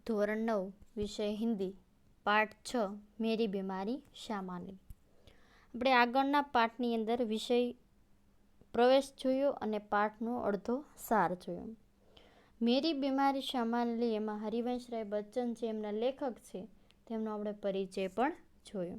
ધોરણ 9 વિષય હિન્દી પાઠ 6 મેરી બીમારી શામાની. આપણે આગળના પાઠની અંદર વિષય પ્રવેશ જોયો અને પાઠનો અડધો સાર જોયો. મેરી બીમારી શામાલી એમાં હરિવંશરાય બચ્ચન જે એમના લેખક છે તેમનો આપણે પરિચય પણ જોયો.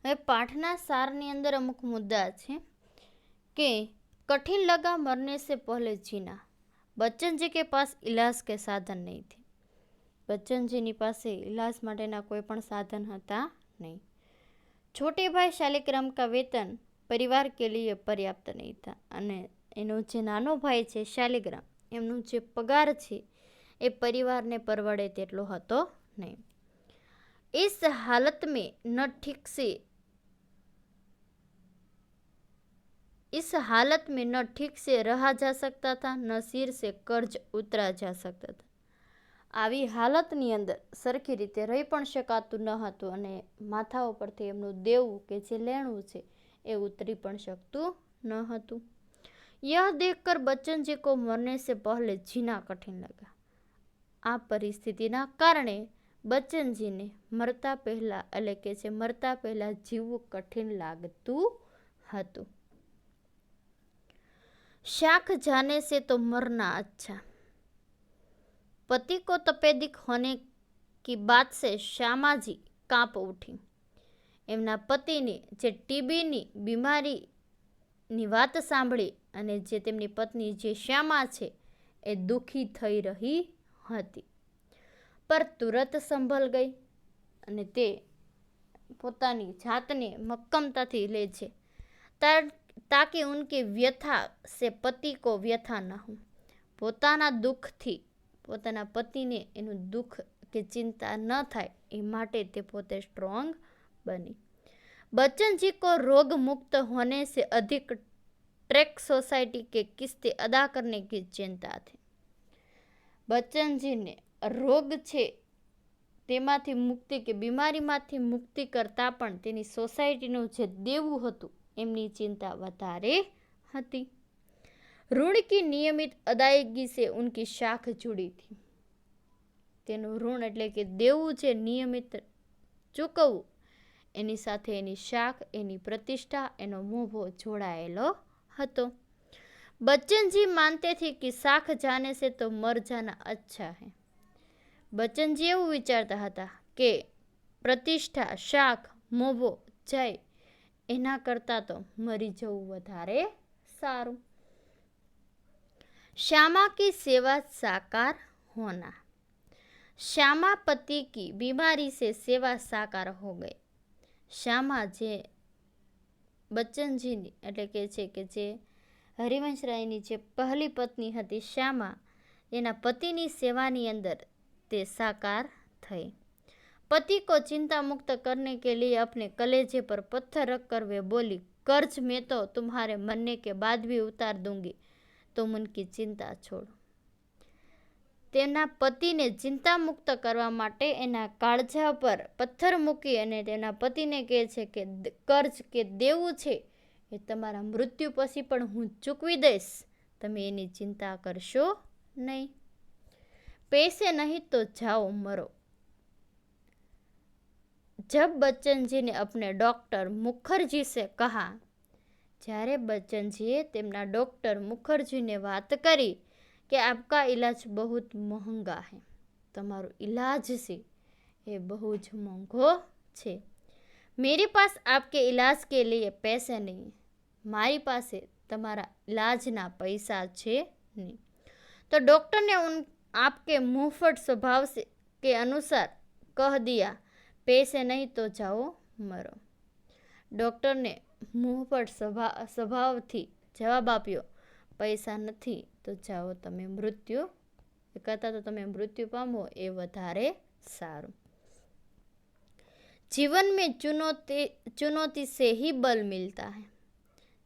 હવે પાઠના સારની અંદર અમુક મુદ્દા છે કે कठिन लगा मरने से पहले जीना. बच्चन जी के पास इलाज के साधन नहीं थे. बच्चन जी ની પાસે इलाज માટેના કોઈ પણ સાધન હતા નહીં. छोटे भाई शालिग्राम का वेतन परिवार के लिए पर्याप्त नहीं था. અને એનો જે નાનો ભાઈ છે શાલિગ્રામ એમનું જે પગાર છે એ પરિવારને પરવડે તેટલો હતો નહીં. इस हालत में न ठीक से इस हालत में न ठीक से रहा जा सकता था न सिर से कर्ज उतरा जा सकता था. આવી હાલતની અંદર સરખી રીતે રહી પણ શકાતું ન હતું અને માથા ઉપરથી એમનું દેવું કે જે લેણું છે એ ઉતરી પણ શકતું ન હતું. यह देखकर बच्चन जी को मरने से पहले जीना कठिन लगा. આ પરિસ્થિતિના કારણે બચ્ચનજીને મરતા પહેલા એટલે કે જે મરતા પહેલા જીવવું કઠિન લાગતું હતું. शाख जाने से तो मरना अच्छा. पति को तपेदिक होने की बात से श्यामाजी कांप उठी. એમના પતિની જે ટીબીની બીમારીની વાત સાંભળી અને જે તેમની પત્ની જે શ્યામા છે એ દુઃખી થઈ રહી હતી. પર તુરત સંભળ ગઈ અને તે પોતાની જાતને મક્કમતાથી લે છે. ताकि उनकी व्यथा से पति को व्यथा न हो. પોતાના દુઃખથી પોતાના પતિને એનું દુઃખ કે ચિંતા ન થાય એ માટે તે પોતે સ્ટ્રોંગ બની. बच्चन जी को रोग मुक्त होने से अधिक ट्रैक सोसाइटी के किस्ते अदा करने की चिंता थी. બચ્ચનજીને રોગ છે તેમાંથી મુક્તિ કે બીમારીમાંથી મુક્તિ કરતાં પણ તેની સોસાયટીનું જે દેવું હતું એમની ચિંતા વધારે હતી. ऋण की नियमित अदायगी से उनकी शाख जुड़ी थी. તેનું ઋણ એટલે કે દેવું છે નિયમિત ચૂકવવું એની સાથે એની શાખ એની પ્રતિષ્ઠા એનો મોભો જોડાયેલો હતો. बच्चन जी मानते थे कि शाख जाने से तो मर जाना अच्छा है. બચ્ચનજી એવું વિચારતા હતા કે પ્રતિષ્ઠા શાખ મોભો જાય એના કરતાં તો મરી જવું વધારે સારું. श्यामा की सेवा साकार होना. श्यामा पति की बीमारी से सेवा साकार हो गई. શ્યામા જે બચ્ચનજીની એટલે કે છે કે જે હરિવંશરાયની જે પહેલી પત્ની હતી શ્યામા એના પતિની સેવાની અંદર તે સાકાર થઈ. पति को चिंता मुक्त करने के लिए अपने कलेजे पर पत्थर रख कर वे बोली, कर्ज में तो तुम्हारे मरने के बाद भी उतार दूंगी, तुम उनकी चिंता छोड़ो. તેના પતિને ચિંતા મુક્ત કરવા માટે એના કાળજા પર પથ્થર મૂકી અને તેના પતિને કહે છે કે કર્જ કે દેવું છે એ તમારા મૃત્યુ પછી પણ હું ચૂકવી દઈશ, તમે એની ચિંતા કરશો નહીં. પૈસે નહીં તો જાઓ મરો. जब बच्चन जी ने अपने डॉक्टर मुखर्जी से कहा. જ્યારે બચ્ચનજીએ તેમના ડૉક્ટર મુખર્જીને વાત કરી કે આપકા ઇલાજ બહુ મહંગા હૈ, તમારો ઇલાજ છે એ બહુ જ મોંઘો છે. મેરે પાસ આપકે ઇલાજ કે લીએ પૈસે નહીં, મારી પાસે તમારા ઇલાજના પૈસા છે નહીં. તો ડૉક્ટર ને आपके मुंहफट स्वभाव से के अनुसार कह दिया, पैसे नहीं तो जाओ मरो. ડૉક્ટરને મુંહફટ સ્વભાવથી જવાબ આપ્યો, પૈસા નથી તો જાઓ તમે મૃત્યુ કરતાં તો તમે મૃત્યુ પામો એ વધારે સારું. જીવન મેં ચુનૌતી સે હી બલ મિલતા હૈ.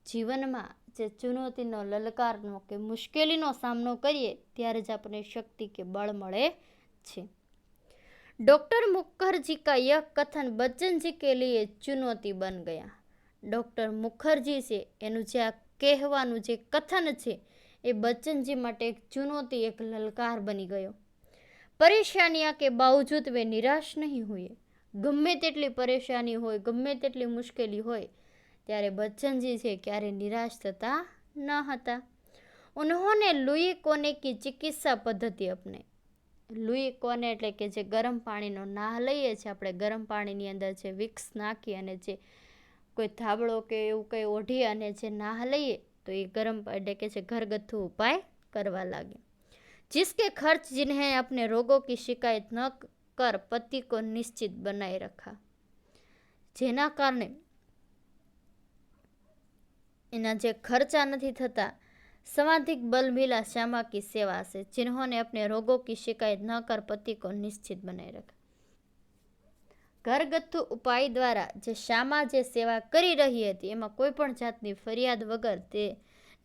જીવનમાં જે ચુનૌતીનો લલકારનો કે મુશ્કેલીનો સામનો કરીએ ત્યારે જ આપણને શક્તિ કે બળ મળે છે. डॉक्टर मुखर्जी का यह कथन बच्चन जी के लिए चुनौती बन गया. ડૉક્ટર મુખર્જી છે એનું જે આ કહેવાનું જે કથન છે એ બચ્ચનજી માટે એક ચુનૌતી એક લલકાર બની ગયો. परेशानियां के बावजूद वे निराश नहीं हुए। गમે તેટલી પરેશાની હોય, ગમે તેટલી મુશ્કેલી હોય, ત્યારે બચ્ચનજી છે ક્યારે નિરાશ થતા ન હતા। उन्होंने लुई कोने की चिकित्सा पद्धति अपनाई। लुई कोने એટલે કે જે ગરમ પાણીનો નાહ લઈએ છીએ આપણે, ગરમ પાણીની અંદર જે વિક્સ નાખી અને જે કોઈ ધાબળો કે એવું કંઈ ઓઢી અને જે નાહ લઈએ તો એ ગરમ એટલે કે જે ઘરગથ્થુ ઉપાય કરવા લાગે। जिसके खर्च जिन्हें अपने रोगों की शिकायत न कर पति को निश्चित बनाए रखा। જેના કારણે એના જે ખર્ચા નથી થતા। समाधिक बल मिला श्यामा की सेवा से, जिन्होंने अपने रोगों की शिकायत न कर पति को निश्चित बनाए रखा। ઘરગથ્થુ ઉપાય દ્વારા જે શ્યામા જે સેવા કરી રહી હતી એમાં કોઈ પણ જાતની ફરિયાદ વગર તે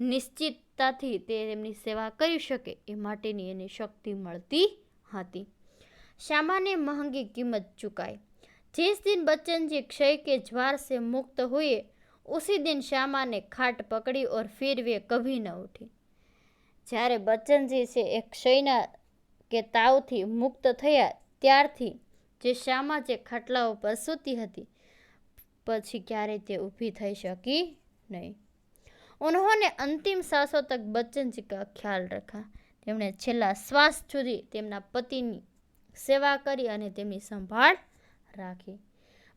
નિશ્ચિતતાથી તે એમની સેવા કરી શકે એ માટેની એની શક્તિ મળતી હતી। श्यामा ने महंगी कीमत चुकाई। जिस दिन बच्चन जी क्षय के ज्वार से मुक्त हुए उसी दिन श्यामा ने खाट पकड़ी और फिर वे कभी न उठी। જ્યારે બચ્ચનજી છે એ ક્ષયના કે તાવથી મુક્ત થયા ત્યારથી જે શ્યામા જે ખાટલા ઉપર સૂતી હતી પછી ક્યારેય તે ઊભી થઈ શકી નહીં। उन्होंने अंतिम सांसों तक बच्चन जी का ख्याल रखा। તેમણે છેલ્લા શ્વાસ સુધી તેમના પતિની સેવા કરી અને તેમની સંભાળ રાખી।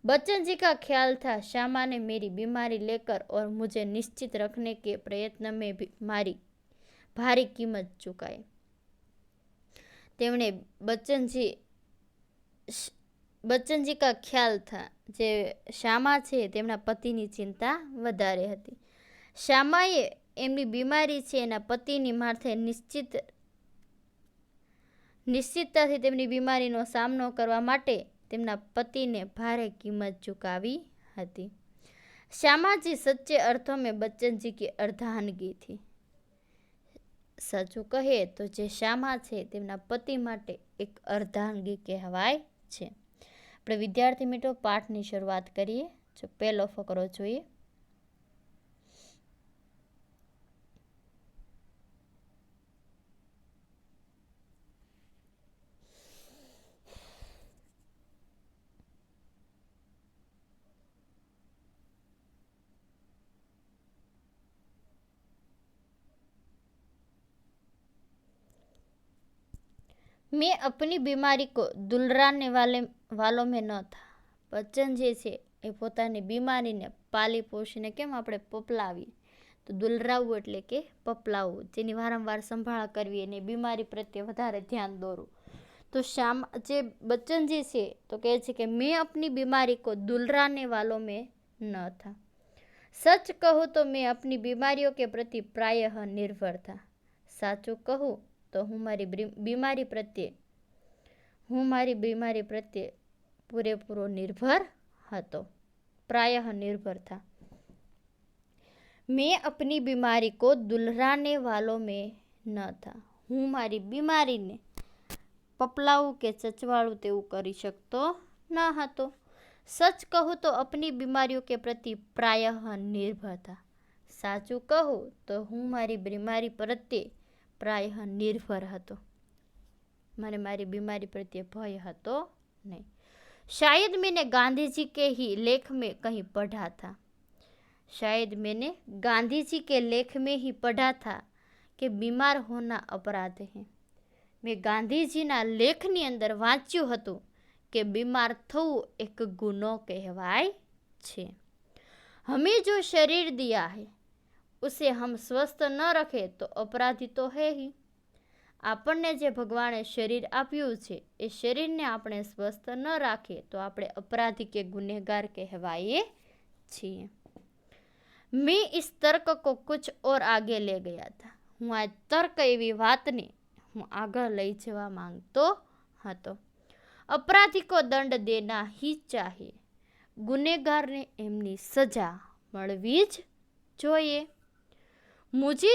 बच्चन जी का ख्याल था श्यामा ने मेरी बीमारी लेकर और मुझे निश्चित रखने के प्रयत्न में भी मारी भारी कीमत चुकाई। તેમણે બચ્ચનજી કા ખ્યાલ થા જે શ્યામા છે તેમના પતિની ચિંતા વધારે હતી। શ્યામાએ એમની બીમારી છે એના પતિની માથે નિશ્ચિતતાથી તેમની બીમારીનો સામનો કરવા માટે તેમના પતિને ભારે કિંમત ચૂકવી હતી। श्यामाजी सच्चे अर्थों में बच्चनजी की अर्धांगी थी। સાચું કહીએ તો જે શ્યામા છે તેમના પતિ માટે એક અર્ધાંગી કહેવાય છે। આપણે વિદ્યાર્થી મિત્રો પાઠની શરૂઆત કરીએ। જો પહેલો ફકરો જોઈએ। मैं अपनी बीमारी को दुलराने वालों में न था। બચ્ચન જે છે એ પોતાની બીમારીને પાલી પોષીને કેમ આપણે પપલાવીએ તો દુલરાવવું એટલે કે પપલાવવું, જેની વારંવાર સંભાળ કરવી અને બીમારી પ્રત્યે વધારે ધ્યાન દોરવું। તો જે બચ્ચનજી છે તો કહે છે કે મેં अपनी बीमारी को दुलराने वालों में न था। सच कहूँ तो मैं अपनी बीमारियों के प्रति प्रायः निर्भर था। साचું કહું तो હું મારી બીમારી પ્રત્યે પૂરેપૂરો નિર્ભર હતો। प्रायः निर्भर था। मैं अपनी बीमारी को दुलराने वालों में न था। હું મારી બીમારીને પપલાવું કે ચચવાળું તેવું કરી શકતો ન હતો। सच कहूँ तो अपनी बीमारियों के प्रति प्रायः निर्भर था। સાચું કહું તો હું મારી બીમારી પ્રત્યે प्रायः निर्भर હતો। મને મારી बीमारी प्रत्ये भय હતો नहीं। शायद मैंने गांधी जी के ही लेख में कहीं पढ़ा था। शायद मैंने गांधी जी के लेख में ही पढ़ा था कि बीमार होना अपराध है। मैं गांधी जी ना लेखनी अंदर वांच्યું હતું કે बीमार થવું एक गुनो कहवाय छे। हमें जो शरीर दिया है उसे हम स्वस्थ न रखे तो अपराधी तो है ही। આપણને જે ભગવાને શરીર આપ્યું છે એ શરીરને આપણે સ્વસ્થ ન રાખીએ તો આપણે અપરાધી કે ગુનેગાર કહેવાઈએ છીએ। मैं इस तर्क को कुछ और आगे ले गया था। હું આ તર્ક એવી વાતને હું આગળ લઈ જવા માંગતો હતો। अपराधी को दंड देना ही चाहिए। ગુનેગારને એમની સજા મળવી જ જોઈએ। मुझे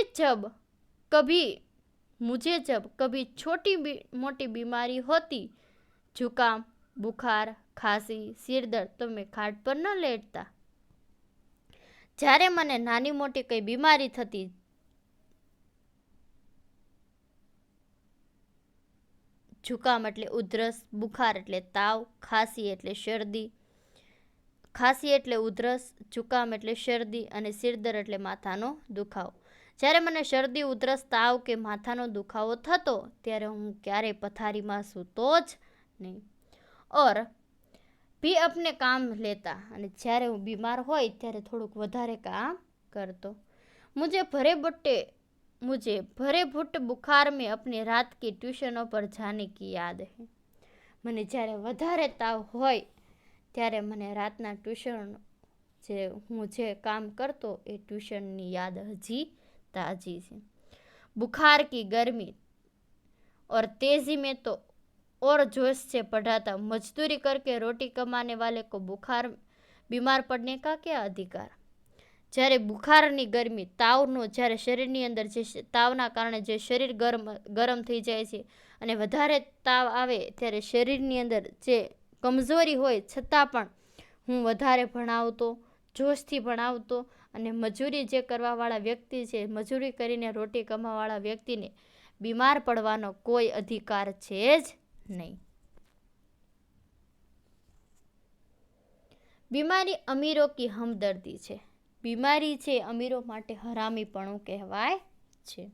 जब कभी छोटी मोटी बीमारी होती, जुकाम, बुखार, खांसी, सिर दर्द, तो मैं खाट पर न लेटता। જ્યારે મને નાની મોટી કઈ બીમારી થતી जुकाम एटले उधरस, बुखार एटले ताव, खांसी एटले शरदी, खांसी एटले उधरस, जुकाम एटले शरदी अने सिरदर्द एटले माथानो दुखावो। જ્યારે મને શરદી ઉધરસ તાવ કે માથાનો દુખાવો થતો ત્યારે હું ક્યારેય પથારીમાં સૂતો જ નહીં ઓર भी अपने काम लेता અને જ્યારે હું બીમાર હોય ત્યારે થોડુંક વધારે કામ करतो। मुझे भरे भुट्ट बुखार में अपनी रात की ट्यूशनों पर जाने की याद है। મને જ્યારે વધારે તાવ હોય ત્યારે મને રાતના ટ્યુશન હું જે કામ કરતો એ ટ્યુશનની યાદ હજી ताजी है। बुखार की गर्मी और तेजी में तो और जोश से पढ़ाता। मजदूरी करके रोटी कमाने वाले को बीमार पड़ने का क्या अधिकार। જ્યારે બુખારની ગરમી તાવનો જ્યારે શરીરની અંદર જે તાવના કારણે જે શરીર ગરમ થઈ જાય છે અને વધારે તાવ આવે ત્યારે શરીરની અંદર જે કમજોરી હોય છતાં પણ હું વધારે ભણાવતો, જોશથી ભણાવતો અને મજૂરી જે કરવાવાળા વ્યક્તિ છે, મજૂરી કરીને રોટી કમાવાવાળા વ્યક્તિને બીમાર પડવાનો કોઈ અધિકાર છે જ નહીં। બીમારી અમીરો કી હમદર્દી છે। બીમારી છે અમીરો માટે હરામીપણું કહેવાય છે।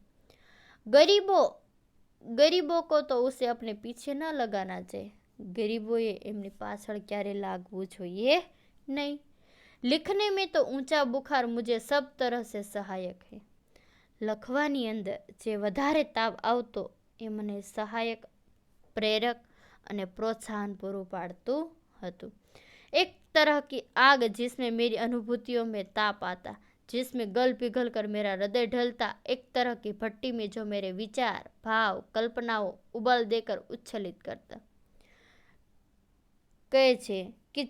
ગરીબો કો તો ઉસે અપને પીછે ન લગાના चाहिए। ગરીબોએ એમની પાછળ ક્યારે લાગવું જોઈએ નહીં। लिखने में तो ऊंचा बुखार मुझे सब तरह से सहायक है। લખવાની અંદર જે વધારે તાવ આવતો એ મને સહાયક, પ્રેરક અને પ્રોત્સાહન પૂરું પાડતું હતું। एक तरह की आग जिसमें मेरी अनुभूतियों में ताप आता, जिसमें गल पिघल कर मेरा हृदय ढलता। एक तरह की भट्टी में जो मेरे विचार, भाव, कल्पनाओं उबल देकर उच्छलित करता। કહે છે કે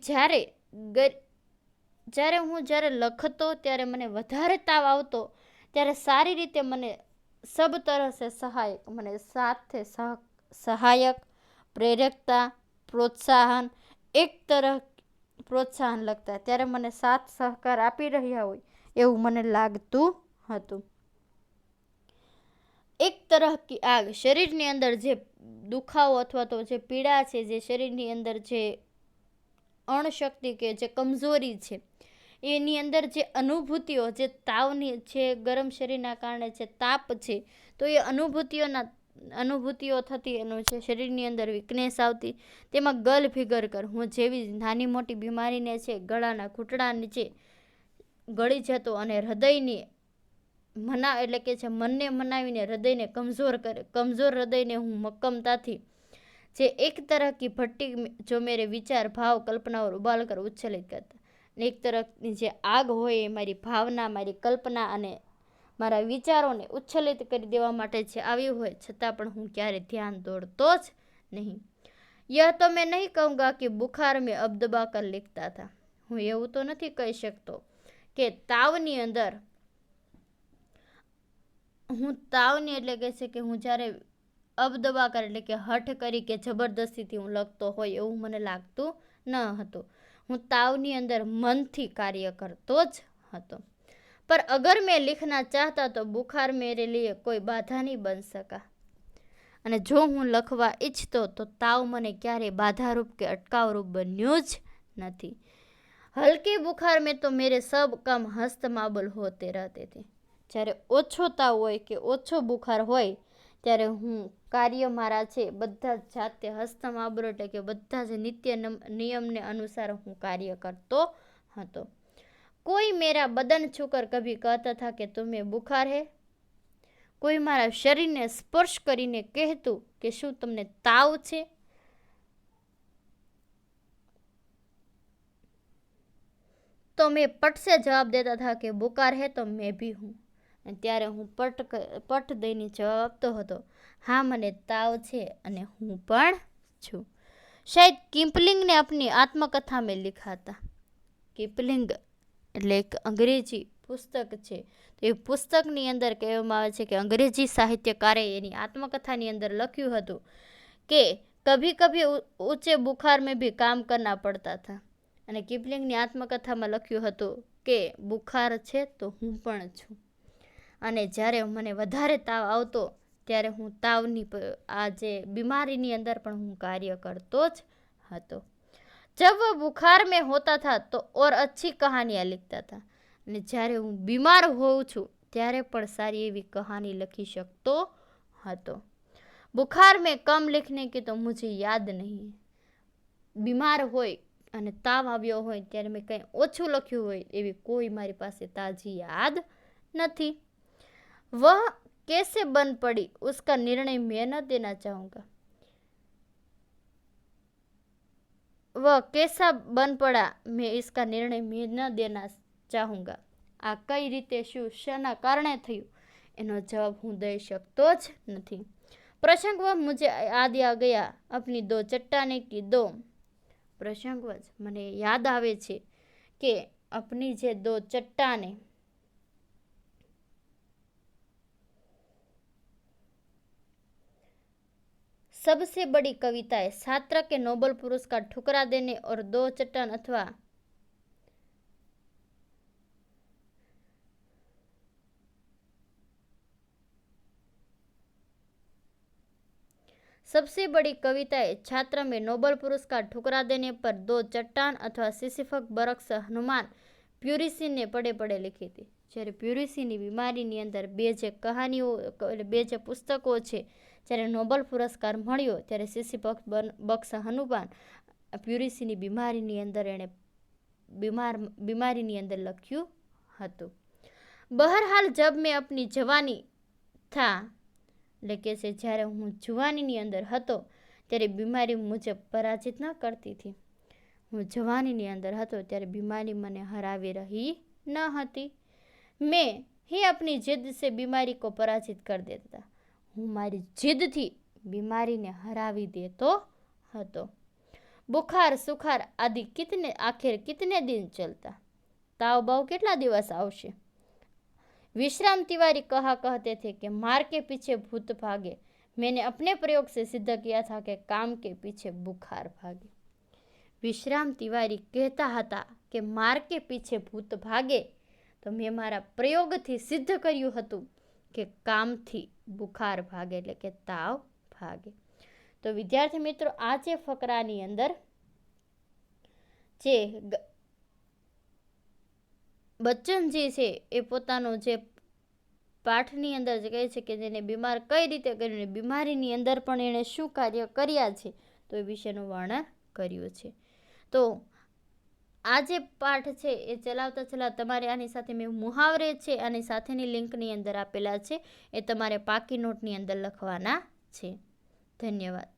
જ્યારે હું લખતો ત્યારે મને વધારે તાવ આવતો ત્યારે સારી રીતે મને સબ તરહ સે સહાયક, મને સાથે સહાયક, પ્રેરકતા, પ્રોત્સાહન, એક તરહ પ્રોત્સાહન લગતા ત્યારે મને સાથ સહકાર આપી રહ્યા હોય એવું મને લાગતું હતું। એક તરહ કી આગ, શરીરની અંદર જે દુખાવો અથવા તો જે પીડા છે, જે શરીરની અંદર જે અણશક્તિ કે જે કમજોરી છે એની અંદર જે અનુભૂતિઓ, જે તાવની જે ગરમ શરીરના કારણે જે તાપ છે તો એ અનુભૂતિઓ થતી, એનું જે શરીરની અંદર વીકનેસ આવતી તેમાં ગલ ફિગર કર હું જેવી નાની મોટી બીમારીને છે ગળાના ઘૂંટણા નીચે ગળી જતો અને હૃદયની એટલે કે છે મનને મનાવીને હૃદયને કમજોર હૃદયને હું મક્કમતાથી જે એક તરહ કી ભટ્ટી જો મેરે વિચાર, ભાવ, કલ્પના और उबाल कर उच्छलित करता। એક તરફની જે આગ હોય એ મારી ભાવના, મારી કલ્પના અને મારા વિચારોને ઉચ્છલિત કરી દેવા માટે જે આવ્યું હોય છતાં પણ હું ક્યારે ધ્યાન દોડતો જ નહીં। यह तो मैं नहीं कहूँगा कि बुखार में अब दबा कर लिखता था। હું એવું તો નથી કહી શકતો કે તાવની અંદર એટલે કે છે કે હું જ્યારે અબદબા કર એટલે કે હઠ કરી કે જબરદસ્તીથી હું લખતો હોય એવું મને લાગતું ન હતું। હું તાવની અંદર મનથી કાર્ય કરતો જ હતો। पर अगर मैं लिखना चाहता तो बुखार मेरे लिए कोई बाधा नहीं बन सका। અને જો હું લખવા ઈચ્છતો તો તાવ મને ક્યારેય બાધારૂપ કે અટકાવરૂપ બન્યું જ નથી। હલકે બુખાર મેં તો મેરે સબ કામ હસ્તમાબલ હોતે રહેતે થે। જ્યારે ઓછો તાવ હોય કે ઓછો બુખાર હોય ત્યારે હું કાર્ય મારા છે બધા જ જાતે હસ્તમાબલ એટલે કે બધા જ નિત્ય નિયમને અનુસાર હું કાર્ય કરતો હતો। કોઈ મેરા બદન છૂકર કભી કહેતા થા કે તુમ્हें બુખાર હૈ। કોઈ મારા શરીરને સ્પર્શ કરીને કહેતું કે શું તમને તાવ છે। તો મેં પટ સે જવાબ દેતા થા કે બુખાર હૈ તો મેં ભી હું। ત્યારે હું પટ દઈને જવાબ આપતો હતો હા મને તાવ છે અને હું પણ છું। શાયદ કિપલિંગને अपनी આત્મકથા में लिखा था। કિપલિંગ એટલે એક અંગ્રેજી પુસ્તક છે તો એ પુસ્તકની અંદર કહેવામાં આવે છે કે અંગ્રેજી સાહિત્યકારે એની આત્મકથાની અંદર લખ્યું હતું કે કભી કભી ઊંચે બુખાર મેં ભી કામ કરના પડતા થા। અને કિપલિંગની આત્મકથામાં લખ્યું હતું કે બુખાર છે તો હું પણ છું। અને જ્યારે મને વધારે તાવ આવતો ત્યારે હું તાવની આ જે બીમારીની અંદર પણ હું કાર્ય કરતો જ હતો. जब वह बुखार में होता था तो और अच्छी कहानियाँ लिखता था. અને જ્યારે હું બીમાર હોઉં છું ત્યારે પણ સારી એવી કહાની લખી શકતો હતો. बुखार में कम लिखने की तो मुझे याद नहीं. બીમાર હોય અને તાવ આવ્યો હોય ત્યારે મેં કંઈ ઓછું લખ્યું હોય એવી કોઈ મારી પાસે તાજી યાદ નથી. वह कैसे बन पड़ी उसका निर्णय मैं न देना चाहूँगा. वह कैसा बन पड़ा मैं इसका निर्णय मैं न देना ચાહુંગા. આ કઈ રીતે શું શાના કારણે થયું એનો જવાબ હું દઈ શકતો જ નથી. પ્રસંગવશ મુझे याद आ गया अपनी दो चट्टाने की दो. પ્રસંગવશ મને યાદ આવે છે કે अपनी જે दो चट्टाने सबसे बड़ी कविता है. छात्र के नोबेल पुरस्कार ठुकरा देने और दो चट्टान अथवा सबसे बड़ी कविता है. छात्र में नोबेल पुरस्कार ठुकरा देने पर दो चट्टान अथवा सिसिफक बरक्स हनुमान પ્યુરિસીને પડે પડે લીખી હતી. જ્યારે પ્યુરિસીની બીમારીની અંદર બે જે કહાનીઓ બે જે પુસ્તકો છે જ્યારે નોબેલ પુરસ્કાર મળ્યો ત્યારે સિસિફક બક્સ હનુમાન પ્યુરિસીની બીમારીની અંદર એણે બીમારીની અંદર લખ્યું હતું. બહરહાલ જબ મેં अपनी જવાની થા એટલે કે છે જ્યારે હું જવાનીની અંદર હતો ત્યારે બીમારી મુજબ પરાજિત ન કરતી હતી. હું જવાનીની અંદર હતો ત્યારે બીમારી મને હરાવી રહી ન હતી. મેં ही अपनी जिद से बीमारी को पराजित कर देता था. હું મારી જીદથી બીમારીને હરાવી દેતો હતો. બુખાર સુખાર આદિ આખિર કિતને દિન ચલતા. તાવ બાવ કેટલા દિવસ આવશે. विश्राम तिवारी कहा कहते थे कि मार के पीछे भूत भागे. मैंने अपने प्रयोग से सिद्ध किया था कि काम के पीछे बुखार भागे. विश्राम तिवारी कहता હતા કે માર કે પીછે ભૂત ભાગે તો મેં મારા પ્રયોગથી સિદ્ધ કર્યું હતું કે કામથી બુખાર ભાગે એટલે કે તાવ ભાગે. તો વિદ્યાર્થી મિત્રો આ જે ફકરાની અંદર જે બચ્ચનજી છે એ પોતાનો જે પાઠની અંદર જે કહે છે કે જેને બીમાર કઈ રીતે કર્યું બીમારીની અંદર પણ એણે શું કાર્ય કર્યા છે તો એ વિશેનું વર્ણન કર્યું છે. તો આ જે પાઠ છે એ ચલાવતા ચલાવતા તમારે આની સાથે મેં મુહાવરે છે આની સાથેની લિંકની અંદર આપેલા છે એ તમારે પાકી નોટની અંદર લખવાના છે. ધન્યવાદ.